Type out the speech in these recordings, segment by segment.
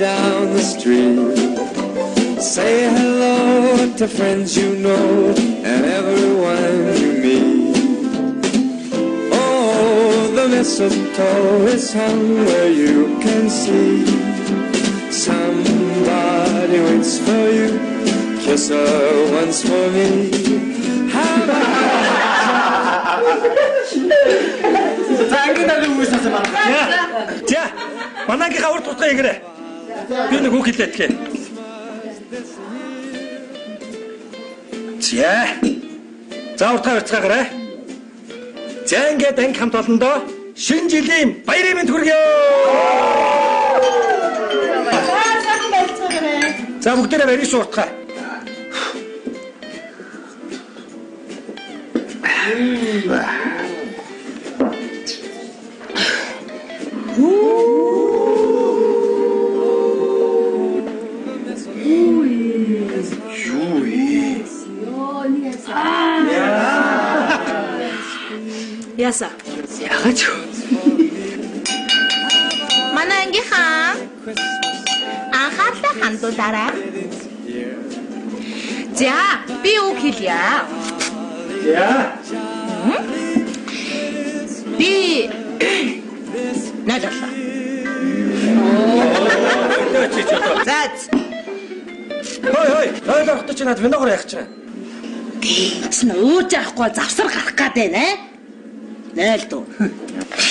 down the street. Say hello to friends you know and everyone you meet. Oh, the mistletoe is hung where you can see. Somebody waits for you. Kiss her once for me. За, манайхаа урд тутгаа игрээ. Би нэг үг хэлээд гээ. За уртаа урцгаагаарай. За ингээд анги хамт олондоо шинэ жилийн баярын мэнд хүргэе. За бүгдээрээ баярын шууртгаа. Яса. Яагаад ч. Манай ангийнхаа анхаарлаа хандуулаарай. За, би үг хэлье. За. Би наадаа. За. Хой, ойлголт чи над виногор яах чинь. Чи нөөж авахгүй завсар гарах гээд байна. Найл дуу.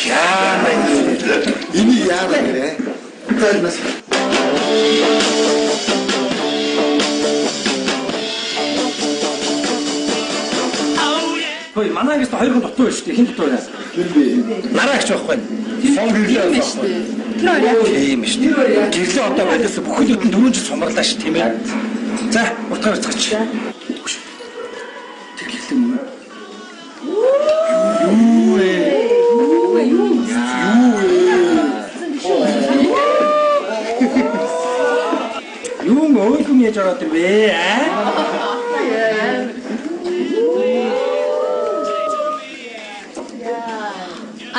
Яа. Энийг яагаад гэрэ? Тайлнаас. Хой, манайгаас хоёр хүн дутуу шүү дээ. Хин дутуу байна? Тэр би. Нараагч байхгүй. Сон гэрлээ байхгүй. Тийм шүү дээ. Гэрлээ одоо байдаас бүхэл бүтэн 4 жил сумарлаа ш тийм ээ. За, уртаа урцгаач. Тэр гэрлээ мөн. Юу мөөгüm яаж ороод ирвэ аа?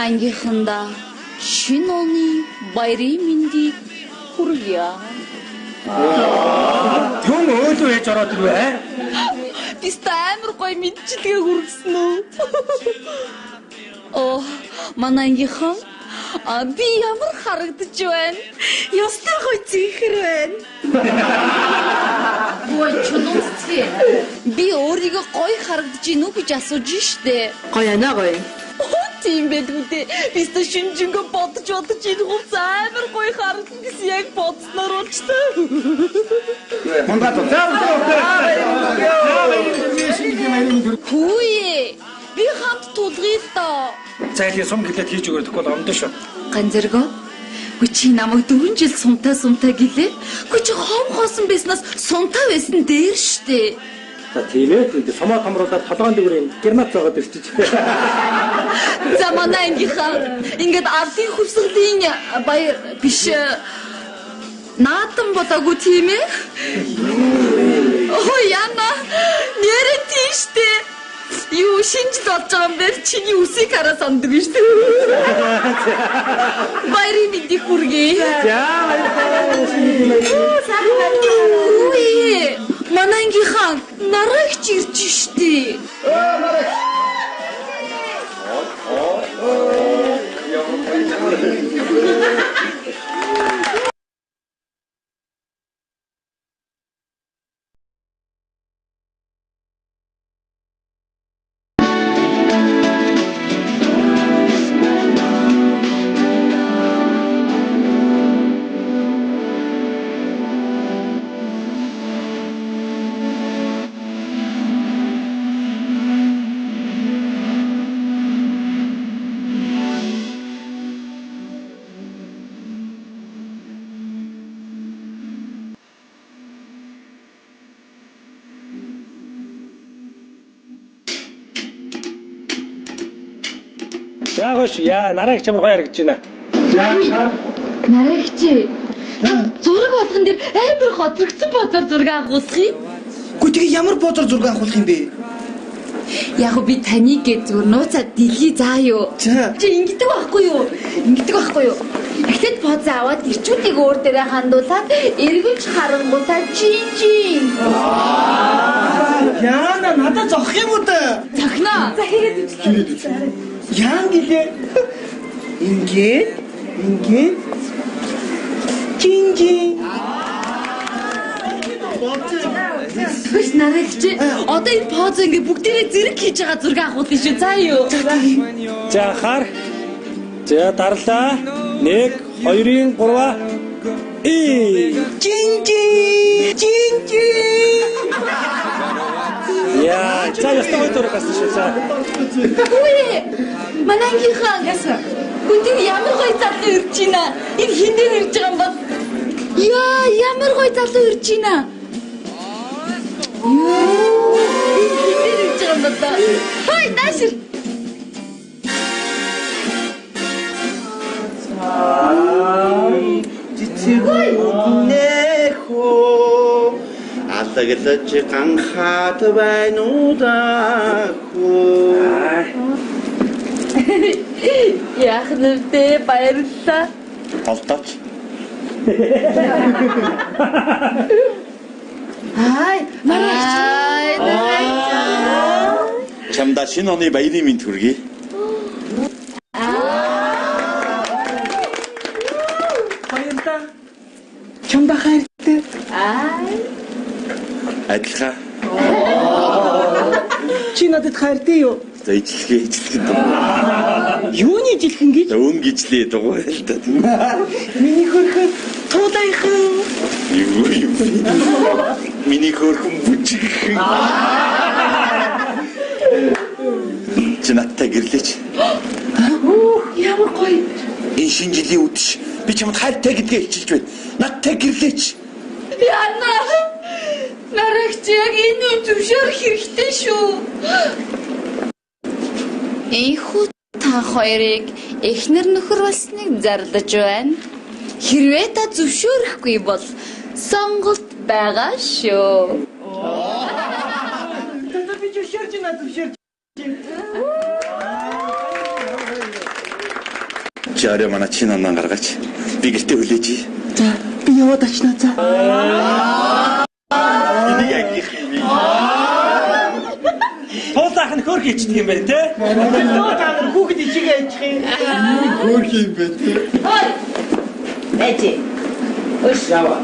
Ангийнханда шинэ оны баярын мэндийг хүргье. Юу мөөлөө яаж ороод ирвэ аа? Бис амар гоё мэдчилгээ хүргэсэн үү? Оо, манай ангийнхан би ямар харагдаж байна? Ястаа гоё зихэр байна. Ой, чөнөөсөө. Би өөрийгөө гоё харагдаж гинүү гэж асууж штэ. Гоё анаа гоё. Тийм байдгүй дээ. Бис та шинжэнгөө бодож энэ хувц амар гоё харагдсан гэсэн яг бодсноор болчтой. Мандат. Хүйе. Би хамт тулгая л доо. Цайлын сум гэлээд хийж өгөх гэхгүй омдоо шүү. Ганцэргөө. Гү чи намайг 4 жил сумтаа гэлээ. Гү чи хоосон байснаас сумтаа байсан дээр штэ. За тийм ээ. Сумаа томруулаад толгойн дүүрийн гермат зоогоод ирчих. За манай ангийнхаа ингээд ардын хувьсгалын баяр биш наатан бодоогүй тийм ээ. Оо яна нэрэ тийштэй. Юу шинж болж байгаа юм бэ? Чиний үсийг хараа санддаг шүү дээ. Баярын мэндийг хүргэе. За Үе манай ангийнхаа нарагч ирж штэ. Яагаш яа нарагч ямар гоё харагдаж байна. Нарагч зураг болгон дээр амар хоцрогдсон бодоор зураг авахусах юм. Гү тэгээ ямар бодоор зураг авах юм бэ? Яг би таныг гэж зүгээр нууцаа дэлхий заа юу. Чи ингэдэг байхгүй юу? Эхлээд поз аваад ирчүүдийг өөр дээрээ хандуулаад эргэж харангуйтаа чин. Яна надад зогх юм уу та? Захна. За хийгээд үз. Яан гэлээ. Ингээд чин. Түш нарагч. Одоо энэ поз ингээ бүгдээрээ зэрэг хийж байгаа зураг авах үү шүү. За юу. За хар. За дарлаа. 1 2 3 чин. Яа, за ястаа зураг авсан шүү. За. Үе. Манайхаа ясаа. Гүтэн ямар гоё залуу ирж байна. Энэ хиндээр ирж байгаа юм бол. Яа, ямар гоё залуу ирж байна. Хиндээр ирж байгаа юм бол. Хой, даашир. Нэхо аллаглаж ганхаад байна уу даа. Яах нүвтэй баярлалаа. Олдооч. Маргааш. Чамда шинэ оны баярын мэнд хүргэе. Баярлалаа. Чамда хайртай. Адилхан. Чи надад хайртай юу? За ижилхэн дуу. Юуны ижилхэн гэж? Өвн гिचлээ дугуй л да. Миний хөрхөн туулайхан. Юу. Миний хөрхөн бүжигхэн. Чи надтай гэрлээч. Ямар гоё. Энэ шинэ жилийн үдш би чамд хайртай гэдгээ хэлчихэж байна. Надтай гэрлээч. Яна. Нарагч яг энэ зөвшөөр хэрэгтэй шүү. Энхүү та хоёрыг эхнэр нөхөр болсныг зарлаж байна. Хэрвээ та зөвшөөрөхгүй бол сонголт байгаа шүү. Тата би зөвшөөрч байна. Чарэ манай чинь оноо гаргаач. Би гэртээ хүлээж. За би яваад очноо за. Энэ яг их юм. Туулаах нь хөр хийчихдэг юм байна те. Тоо та нар хүүхэд ичигээ ичх юм. Хөрх юм бэ те. Ой. Эти. Өш ява.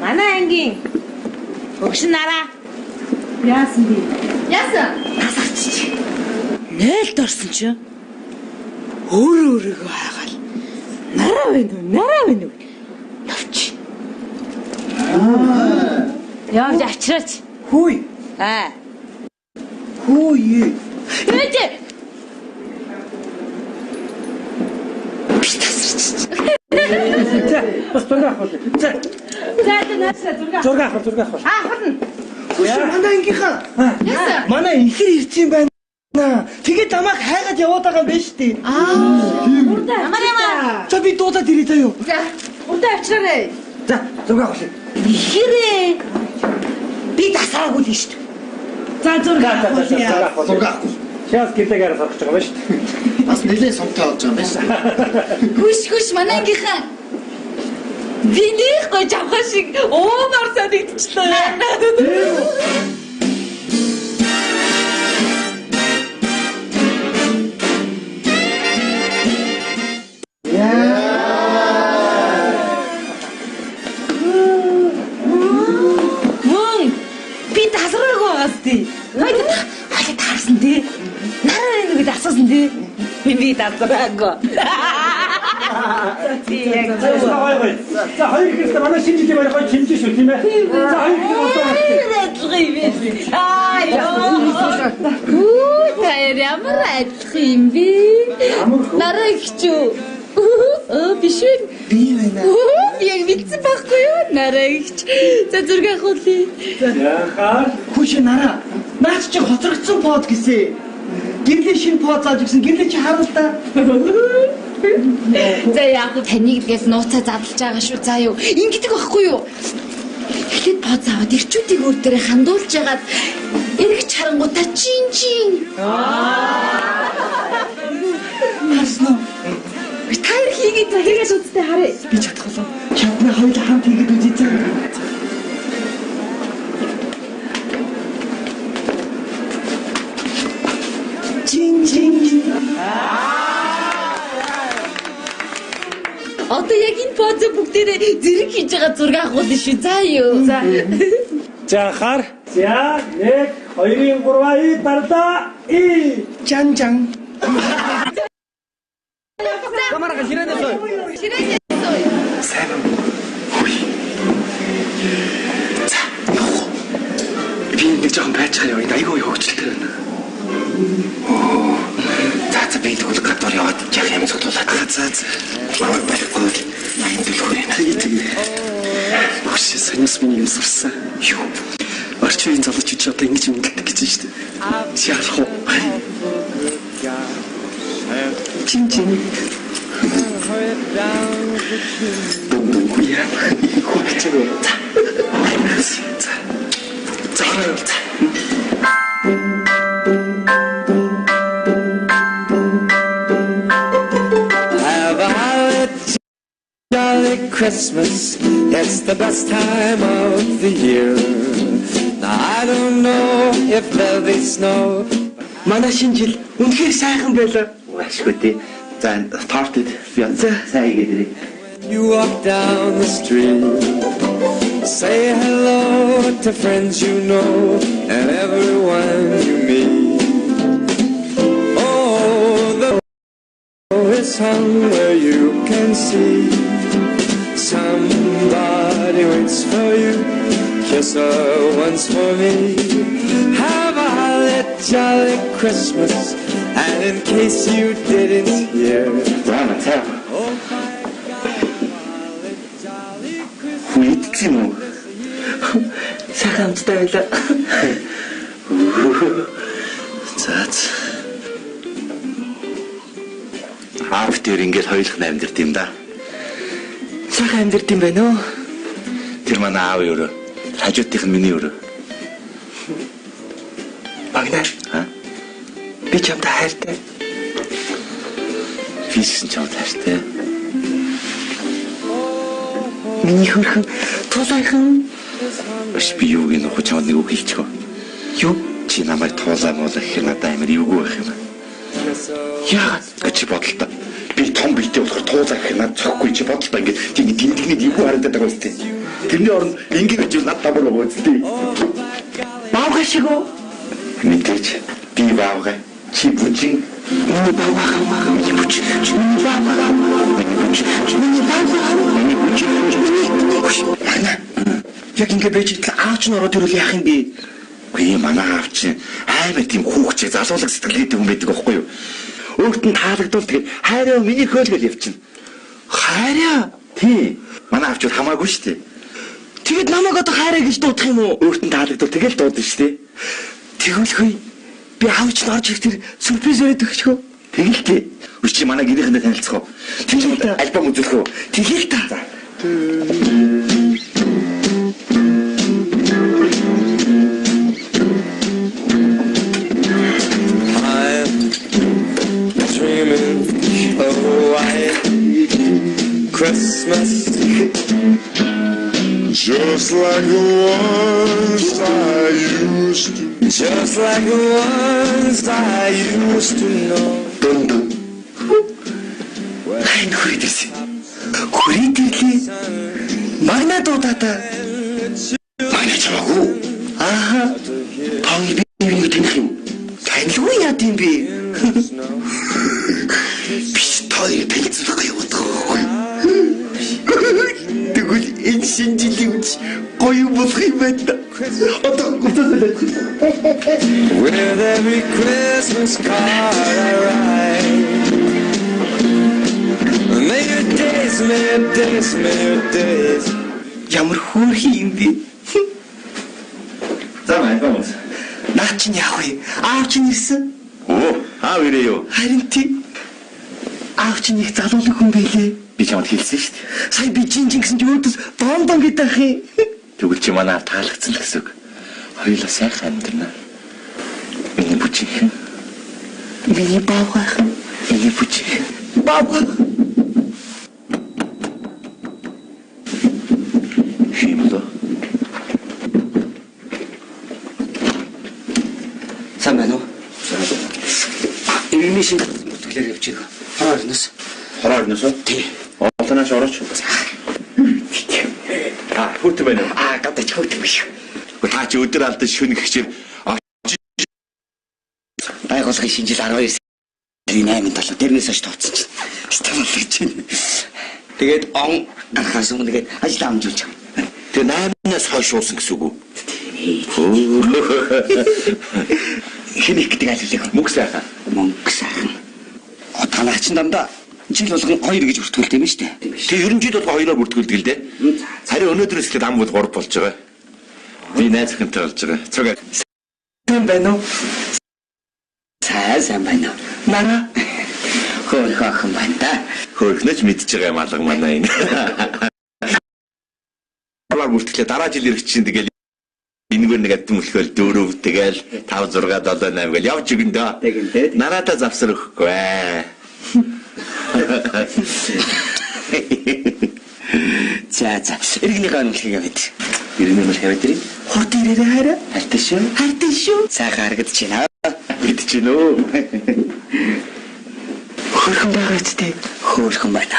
Манай ангийн өгшин нараа. Яасан би? Яасан? Тасарчиж. Нээлт орсон ч өөрөөгөө хайгаал. Нараа байна уу? Навч. Явж авчираач. Хүй. Хүй. Эти. За, бас зураг авах. За. За наасаа Зураг авах. Ахарна. Манай ангийнхаа. Яасан? Манай ихэр ирж юм байна. Тэгээд намайг хайгаад яваад байгаа юм байна шүү дээ. Амараа. За би дуудаад ирээ заяа. За, Урдаа авчираарай. За, зураг авах. Ихэрээ. Би тасраагүй л шүү дээ. За зураг Зураг авах. Шаас гэлээгээр сурах гэж байгаа юм шүү. Бас нэлээд сумтай болж байгаа юм байна. Хүш манайхаа. Биних гой жавхаа шиг уумар санагдчихлаа. Мөн би тасраагүй байгаас тий. Хайд таарсан тий. Нараа энэ гэж асуусан тий. Би тасраагүй. За, хоёр ихтэй манай шинэ жилийн баяр гоё хэмжиж шүү тийм ээ. За, хоёр ихтэй Таяр ямар адилхан юм бэ? Нараа ихчүү. Биш үү? Би байна. Яг мэдсэн байхгүй юу? Нараа ихч. За зураг авахулъя. Яхаа. Хүш нараа. Наач чи хоцрогдсон под гэсэн. Гэрлээ шинэ под зааж гисэн. Гэрлээ чи харал та. За яг таныг гэдгээс нууцаа задлж байгаа шүү. За юу? Ингэдэг байхгүй юу? Эхлээд поз аваад ирчүүдийг өөр дээрээ хандуулж ягаад эргэж харангуудаа чин. Харсан уу? Таяр хийгээд үсттэй харъя. Би чадахгүй. Чадна хоёул хамт хийгээд үзье. Чин. Одоо яг энэ поз бүгдээрээ зэрэг хийж байгаа зураг авах шүү. За юу. За хар. За 1 2 3 дарлаа. Жан. Камерага ширээдээ сой. Сайн. Хүй. За. Би нэг жоохон байцгаа яваа. Айгүй хөвчлөлтэй байна. За би тэгвэл гадуур яваад яах юм цогцолоод. За. Маа байхгүй. Айн дэлгүүр юм. Тэгээ. Ууш санаас миний юм сурсан. Юу. Орчин залуучууд одоо ингэж юм гэлдэг гэж байна шүү дээ. Шаарах уу? Чин. Дундуя. Хөөцөө. За. Have a holly jolly Christmas. It's the best time of the year. Now I don't know if there'll be snow. Манай шинэ жил үнэхээр сайхан байлаа. Ашгүй тий. За тортод би сайн хийгээд. You walk down the street, say hello to friends you know and everyone you meet. Oh, the is hung where you can see. Somebody waits for you, kiss her once for me. Have a holly jolly Christmas, and in case you didn't hear, Хүйтгсэн үү? Сайхан амттай байлаа. За. Аав дээр ингээд хоёулах амьдэрт юм да. Сайхан амьдэрт юм байна уу? Тэр манай аав юу? Хажуудынх нь миний юу? Багнаа. Би чамтай хайртай. Физикс нь чамд хайртай. Миний хөрхөн тулайхан. Биш би юу гэнэ хөө чамд нэг үг хэлчихв. Юу? Чи намайг туулаа муулах гэх надад амар эвгүй байх юм. Яагаад? Чи бодлоо. Би том бийтэй болохоор туулаа гэх надад цохгүй чи бодлоо ингээд тийм дэмдэгний эвгүй харагдаад байгаа үстэй. Тэрний оронд ингээд гэж надад табар байгаа үстэй. Баага шиг үү? Мэдээж би баага. Чи бүжин. Миний баага. Яг ингэ байж итэл аавч нь ороод ирвэл яах юм бэ? Үгүй манай аав чинь аймаг тийм хүүхчээ залуулаг сэтгэлгээтэй хүн байдаг аахгүй юу? Өөрт нь таалагдвал тэгээд хайраа миний хөөлгөл явчихна. Хайраа? Тий. Манай аавч бол хамаагүй шүү дээ. Тэгэд намайг одоо хайраа гэж дуудах юм уу? Өөрт нь таалагдвал тэгэл дуудана шүү дээ. Тэгвэл хөөе. Би аавч нь орж ирэх тэр сюрприз өрөөд өгчихөө. Тэгэл тий. Үгүй чи манай гэрээхэндээ танилцах уу? Тэгэл та альбом үзүүлэх үү? тэгэл та. Christmas, just like the ones I used to. Just like the ones I used to know. Ай нүрийдэс. Хүрээдэрли. Магна дуудаа. Манай чамаагүй. Ааха. Тань би юу таних юм? Танилгүй яа гэм бэ? Би тань танилцах юм байна. Тэгвэл энэ шинэ жилийн үеч гоё болох юм байна. Одоо гүцэлээ. With every Christmas card I write, may your days, may your days, may your days. Ямар хөөрхий юм бэ? За байна. Наа чинь яах вэ? Аав чинь ирсэн. Оо, аав ирээ юу? Харин тий. Аав чинь их залуулаг хүн байлээ. Би чамд хэлсэн шүү дээ. Сая би жин гэсэн чи өөдөөс дондон гэдэг ах юм. Тэгвэл чи манай таалагдсан л гэсэн үг. Хоёулаа сайхан амьдрна. Миний бүжиг. Миний баавгах. Миний бүжиг. Баавгах. Химло. Самбано. Иргэний шинэ бүтгэлээр явж байгаа. Хорооноос. Тий. Олоноос орооч. Хүртэ байна уу? Гадаж хүртэ биш. Та чи өдөр алдаж шөнө гихчээр байгууллагын шинэ жил 12 сарын 8-нд дэрнээс хойш тооцсон чинь. Стафалж чинь. Тэгээд он анхаас өмнө ажил амжуулж байгаа. Тэгээ 8-наас хойш уусан гэсэн үг үү? Хэнийг гэдэг айлуулыг мөнгө сайхан. Мөнгө сайхан. Танаач дандаа жил болгон 2 гэж бүртгүүлдэг юм шүү дээ. Тэгээ ерөн жил болгон 2-оор бүртгүүлдэг л дээ. Харин өнөөдрөөс эхлээд ам бол 3 болж байгаа. Би найз охинтой болж байгаа. Цугаа. Сайн байна уу? Сайн байна уу? Нара. Хөөхөн байна да. Хөөхнөч мэдж байгаа юм алга манай энэ. Бараг бүртгэлээ дараа жил ирэх чинь тэгэл энэгээр нэг адим мөлхөөл 4 тэгэл 5 6 7 8 гэл явж өгөн дөө. Тэгэнтэй. Наратаа завсар өгөхгүй. За иргэний хандлыг аваад. Иргэний мэл хаваад ирээ. Хурд ирээрээ хараа. Хартаа шүү. Сайхан харагдаж байна. Мэдэж гинөө. Хөөрхөн байгаа үстэй. Хөөрхөн байна.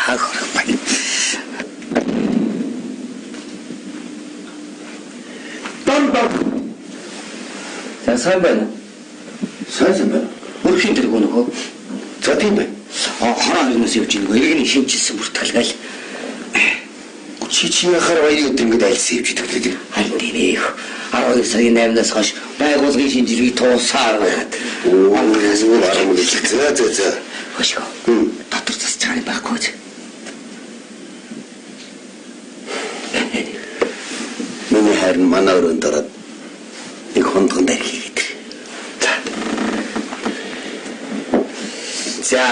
Сайн байна. Сайн байна. Өөрхийн тэр гонхоо. За тийм бай. Хорооноос явж ийн иргэний шинжилсэн бүртгэлгээл. Чиний харвайг гэдэг айлсан явж идэг гэдэг. Харин тийм ээ. 12 сарын 8-наас хойш байгууллагын шинжилгээг туусаар байна. Ангаас уу арам хэлэх. За. Хошго. Дотор засч байгаа байхгүй. Миний харин манай өрөөнд дараад нэг хондгон дэрхий гэдэг. За.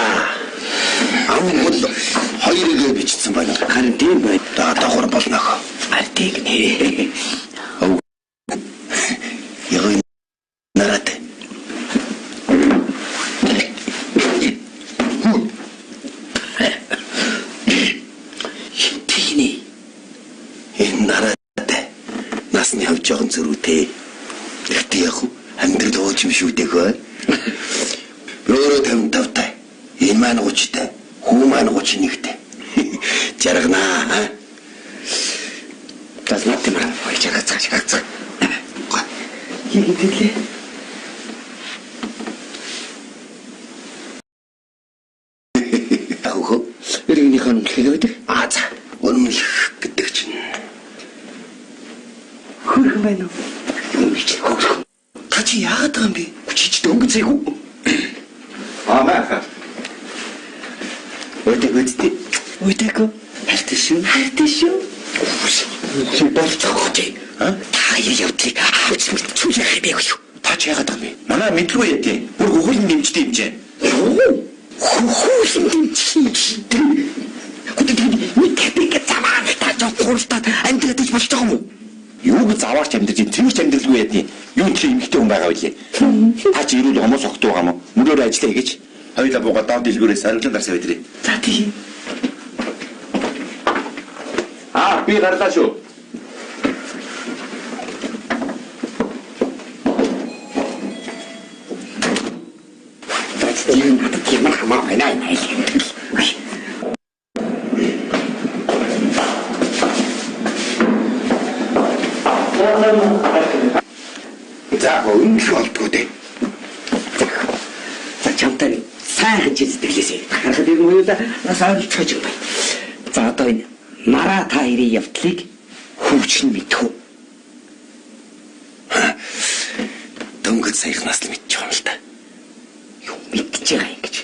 Амгол 2-ыг бичсэн байна. Харин тийм байна. Давхар болно. Артиг нэ. Яга нарат. Тихний. Энэ нарат. Насны хавж жоохон зөрүүтэй. Тэгтээ яг амьдрал ууж юм шүү дээ хөө. Өөрөө 55 таа. Энэ маань 30 таа. Хүү маань 31 таа. Жаргана. Das not the man. Ой, чагацаа. Яг идэглээ. Ахоо. Иргэний хан хэлээд. За. Өнөмл гэдэг чинь. Хөөрхөн байна уу? Та чи яагаад байгаа юм бэ? Чич дөнгөж зэйгүү. Маа. Өдөг. Хайртай шүү. Чи болцоогоо. Та явдлыг авч мэдчихгүй байг юу? Та ч яагаад байгаа юм бэ? Манай мэдлгүй яа тийм. Бүр хөхөөлн нэмжтэй юм чинь. Хөхөөлн нэмжтэй. Нэг капик замаа та жохорстад амьдраад ич болж байгаа юм уу? Юуг заваарч амьдрж ин тэмч амьдралгүй яа тийм. Юу ч эмхтэй хүн байгаа билээ. Та чи ирүүл хомоос огтуу байгаа юм уу? Мөрөөр ажиллая гэж. Хоёулаа буугаад доод дэлгүүрээс хариулан гарсан байдрээ. За тийм. Би гарлаа шүү. Тийм надад тийм хамаа байна. За өнөөх болдгоо дээ. За чамтай сайхан зэдэглээсэй. Харахад юм уу да? Насаа чиж бай. За одоо энэ Мара та ирээ явдлыг хөвчн мэдхүү. Дөнгөж саяхнаас л мэдчих юм л да. Юу мэдчихэж байгаа юм гэж.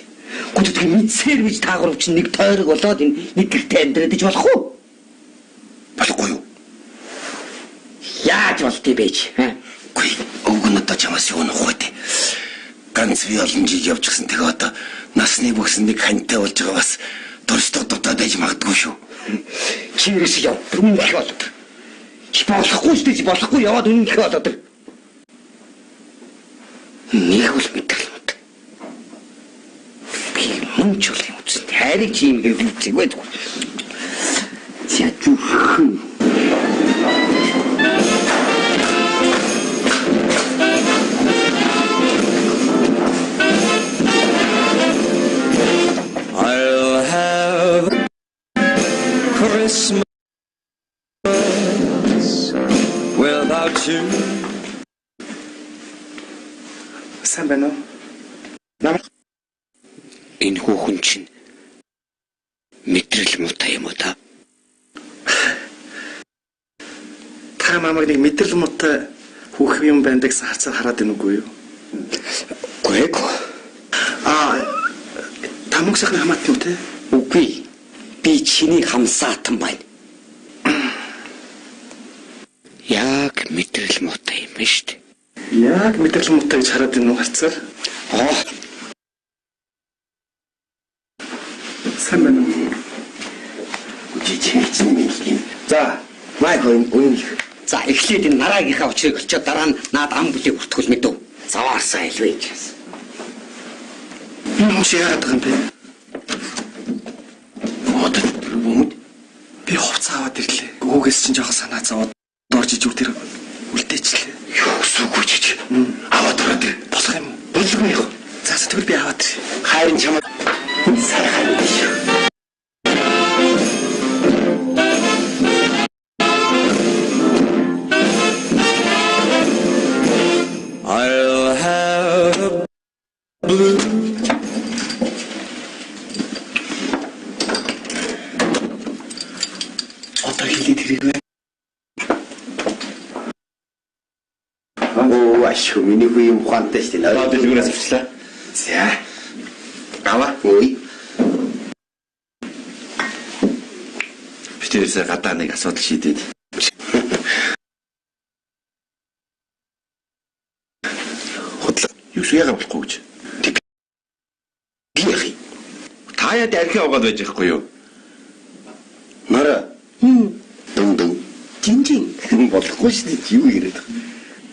Гүддэг мэдсээр гэж таагур чинь нэг тойрог болоод энэ нэг гэртээ амьдраад иж болох уу? Болохгүй юу? Яаж болтыг байж? Гүй, өвгөн одоо чамаас юу нөх вэ? Ганц би олон жил явж гисэн тэгээ одоо насны бүхсэн нэг хантай болж байгаа бас дурсдаг дутаад байж магадгүй шүү. Чирээс яв. Өмнөх бол. Болохгүй шүү дээ. Болохгүй яваад үнэн гэхээ болоод. Нэг бол мэдрэл мод. Би мөн ч юм уу. Хайрыг чи юм гэж үзэх байдаг. Ячуухан. I'll have Christmas without you. Сайн байна уу? Намайг Энэ хүүхэн чинь мэдрэл муутай юм уу та? та намайг нэг мэдрэл муутай хүүхэн юм байна гэсэн харцаар хараад байна үгүй юу? Үгүй. Та мөнгө сайхан хамаатан уу те? Үгүй. Би чиний хамсаатан байна. Яг мэдрэл муутай юм байна шүү дээ. Яг мэдрэл муутай гэж хараад байна уу харцаар? Сайн байна уу? Жижигч юм ийм. За, май хойно үнэн. За, эхлээд энэ нараагийнхаа учрыг олчоод дараа нь наад ам бүлийг хүртгэл мэдв. Заваарсан хэлвэж. Мөн чи яагаад байгаа юм бэ? Би хувцас аваад ирлээ. Өгөөс чинь жоох санаа зовоод дорж ижүү тэр үлдээчлээ. Юу сүггүй чиж. Аваад ороод ир. Болох юм уу? Болгүй яах. За тэгвэл би аваад ир. Хайрын чамд сайхан юм шүү. I'll have a blue. Одоо хэлээд хэрэг вэ? Ашгүй миний хүү юм ухаантай шүү дээ. Одоо дэлгүүрээс авчлаа. За. Аваа. Ой. Битээсээ гадаа нэг асуудал шийдээд. Худлаа. Юу яагаад болохгүй гэж. Гинх. Та яд архи аваад байж байхгүй юу? Нара. Дүн. Жин. Болохгүй шүү дээ. Юу яриад.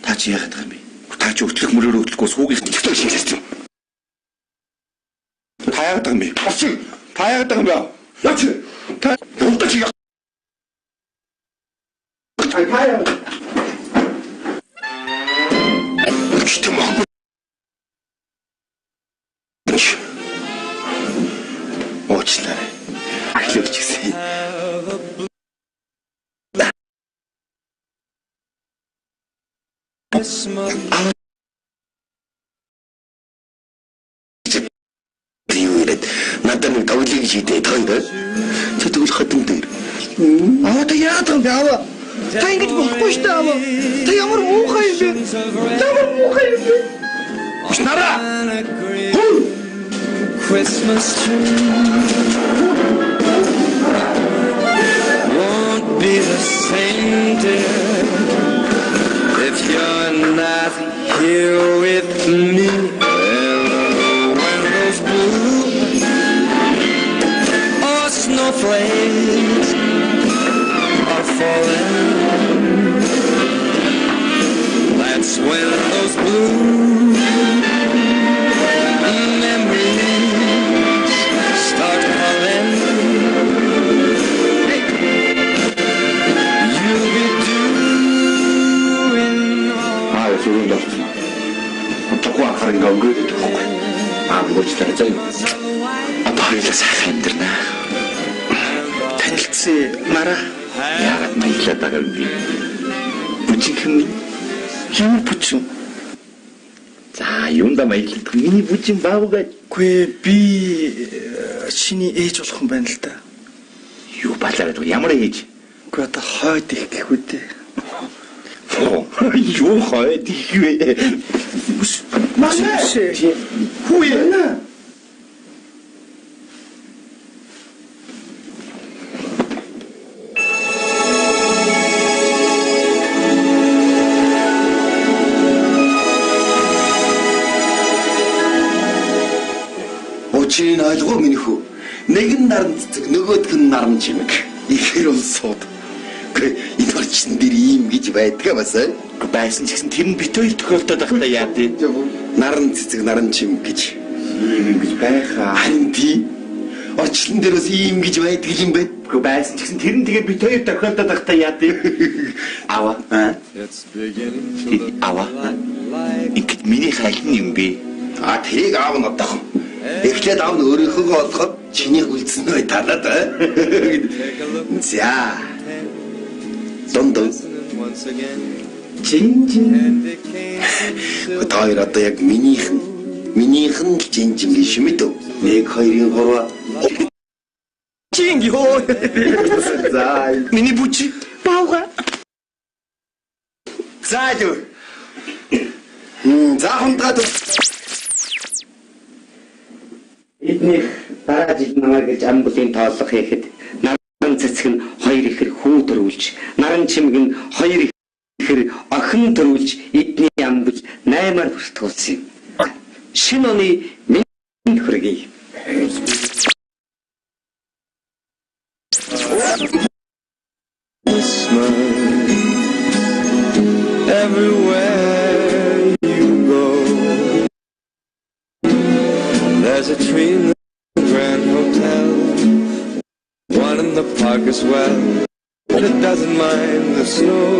Та чи яагаад байгаа юм бэ? Та чи өтлөх мөрөөр өтлөхгүй суугийнх нь Тэгтээ шинжилсэн. та яагаад байгаа юм бэ? Босч. Та яагаад байгаа юм бэ? Яач. Та Унтаж яа. Таяа. Өчтөм баг. Уучлаарай. Ахлаач гэсэн. Юу яриад надад нэг тоглыг шийдээ тойроо. Чи тэгвэл хатан дээр. Та яагаад юм бэ аваа? Та ингэж болохгүй шүү дээ аваа. Та ямар муухай юм бэ? Ямар муухай юм бэ? Ушнараа. Christmas tree won't be the same, dear, if you're not here with me. And when those blue or snowflakes are falling, that's when those blue Тухайн харин өнгөрөөд байгаа. Бүгдчлээ заяа. Баярлалаа сайхан амьдрнаа. Танилцсан Мара. Яагаад маялаад байгаа юм бэ? Бүжигхэн Ямар бүчин? за юунда маялдаг миний бүжин баавгаа Гүй би чиний ээж болох юм байна л да. юу балаад ямар ээж? Гүй одоо хойд их гэхүү дээ. Юу хойд ихвэ? Манай хүү яна? Учрыг ойлгоо миний хүү. Нэг нь наран цэцэг, нөгөөх нь наран чимэг. Ихэр бол сууд. Энэ орчин дээр ийм гэж байдгаа бас. Байсан ч гэсэн тэр нь бит хоёр тохиолдоод байхдаа яа тий. Наран цэцэг наран чим гэж Ийм гэж байхаа. харин тий. Орчлон дээр бас ийм гэж байдаг юм байд. Байсан ч гэсэн тэр нь тэгээ бит хоёр тохиолдоод байхдаа яа тий. Ава. Ава. Ингээд миний хайлт юм бэ? Тэрийг аав нь одоох. Эхлээд аав нь өөрийнхөө олоход чиний үлдсэн бай талаад. За. Дондон. Чин. Хоёр одоо яг минийхэн л жинжин биш юм дөө. 1 2 3 Чинги хоо. За. Миний бүчи. Баага. За юу. За хондраад. Эднийх дараа жил намайг гэж амбулын тооллого хийхэд наран цэцэг нь 2 ихэр хүү төрүүлж, наран чимэг нь 2 ихэр охин төрүүлж эдний амбул 8-аар бүртгүүлсэн юм. Шинэ оны минь хүргэе. Everywhere you go, there's a tree in the Grand Hotel, one in the park as well, that doesn't mind the snow.